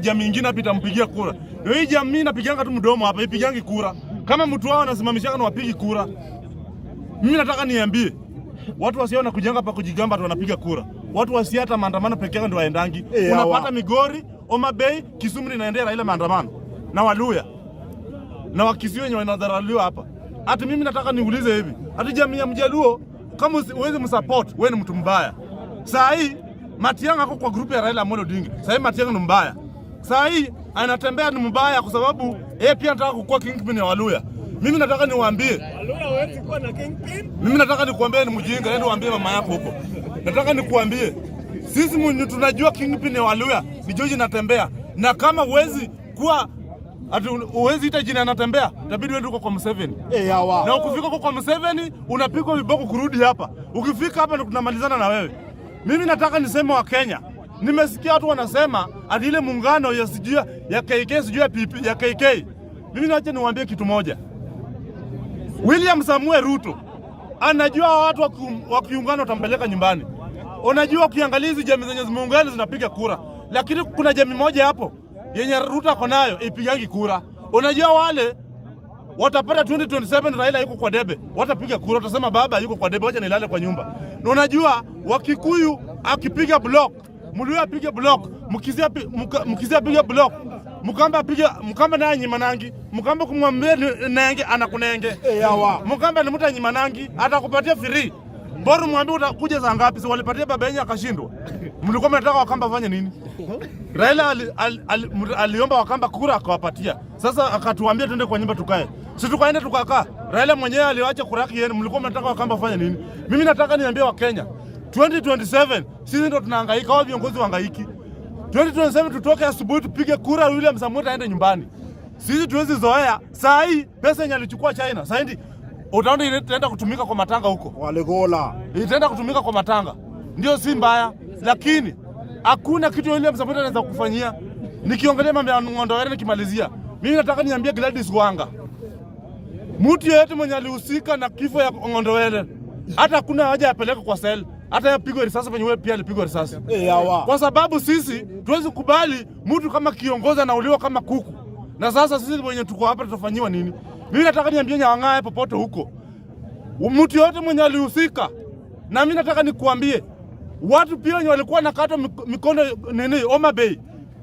Jamii nyingine hapa itampigia kura. Ndio hii jamii inapiganga tu mdomo hapa, ipigangi kura. Kama mtu wao anasimamishana na wapigi kura. Mimi nataka niambie watu wasiona kujanga hapa kujigamba tu wanapiga kura. Watu wasiata maandamano peke yao ndio waendangi. Unapata Migori, Homa Bay, Kisumu inaendea ile maandamano. Na Waluya. Na Wakisii wenye wanadharauliwa hapa. Hata mimi nataka niulize hivi. Hata jamii ya Mjaluo kama uweze msupport, wewe ni mtu mbaya. Saa hii Matiang'i ako kwa grupu ya Raila Amolo Odinga. Saa hii Matiang'i ni mbaya. Saa hii anatembea ni mbaya kwa sababu yeye pia anataka kukua kingpin ya Waluya. Mimi nataka niwaambie Waluya hawezi kuwa na kingpin. Mimi nataka nikuambie ni mjinga, nenda waambie mama yako huko. Nataka nikuambie sisi tunajua kingpin ya Waluya ni George Natembeya, na kama huwezi kuwa uwezi ita jina Natembeya, itabidi uende kwa Museveni. Na ukifika kwa Museveni unapigwa viboko kurudi hapa. Ukifika hapa ndio tunamalizana na wewe. Mimi nataka niseme wa Kenya. Nimesikia watu wanasema ati ile muungano ya sijua ya KK sijua PP ya KK. Mimi naacha niwaambie kitu moja. William Samuel Ruto anajua watu wa kiungano watampeleka nyumbani. Unajua ukiangalia hizo jamii zenye zimeungana zinapiga kura. Lakini kuna jamii moja hapo yenye Ruto ako nayo ipigangi kura. Unajua wale watapata 2027 Raila yuko kwa debe. Watapiga kura, utasema baba yuko kwa debe, wacha nilale kwa nyumba. Na unajua Wakikuyu akipiga block, Muluya apige block, Mkizia apige block, Mkamba naye nyimanangi, Mkamba kumwambia nenge anakunenge. Mkamba ni mtu nyimanangi, atakupatia free. Bora mwambie utakuja saa ngapi? Si walipatia baba yenyewe akashindwa. Mlikuwa mnataka Wakamba fanye nini? Raila aliomba Wakamba kura akawapatia. Sasa akatuambia twende kwa nyumba tukae. Si tukaenda tukakaa. Raila mwenyewe aliacha kura yake yeye. Mlikuwa mnataka Wakamba fanye nini? Mimi nataka niambie wa Kenya 2027 sisi ndo tunahangaika, wao viongozi wahangaiki. 2027 tutoke asubuhi tupige kura, William Samoei aende nyumbani. Sisi tuwezi zoea. Saa hii pesa yenye alichukua China, saa hii utaona itaenda kutumika kwa matanga huko. Walegola. Itaenda kutumika kwa matanga. Ndio si mbaya, lakini hakuna kitu William Samoei anaweza kufanyia. Nikiongelea mambo ya Ng'ondowere nikimalizia. Mimi nataka niambie Gladys Wanga. Mtu yeyote mwenye alihusika na kifo ya Ng'ondowere, hata hakuna haja yapeleka kwa sel. Hata yapigwe risasi penye wewe pia alipigwa risasi. Kwa sababu sisi tuwezi kubali mtu kama kiongozi anauliwa kama kuku. Na sasa sisi wenye tuko hapa tutafanyiwa nini? Mimi nataka niambie Nyang'ae popote huko. Mtu yote mwenye alihusika. Na mimi nataka nikuambie watu pia wenye walikuwa nakata mikono nini Homa Bay.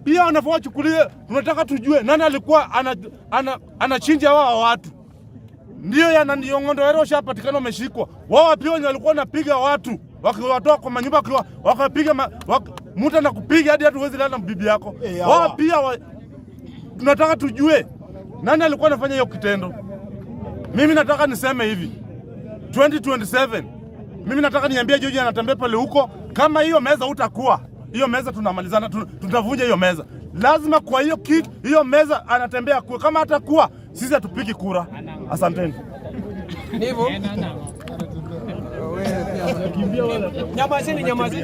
Pia wanafaa chukulie, tunataka tujue nani alikuwa anachinja wao watu. Ndio ya Ng'ondowere washapatikana wameshikwa. Wao pia wenye walikuwa napiga watu wakiwatoa kwa manyumba wakapiga mtu anakupiga hadi huwezi lala na bibi yako. Wao pia tunataka tujue nani alikuwa anafanya hiyo kitendo. Mimi nataka niseme hivi 2027 mimi nataka niambie George anatembea pale huko, kama hiyo meza utakuwa hiyo meza tunamalizana, tutavunja hiyo meza. Lazima kwa hiyo meza anatembea kwa, kama hatakuwa sisi hatupiki kura. Asanteni. Ndivyo. Nyamazeni.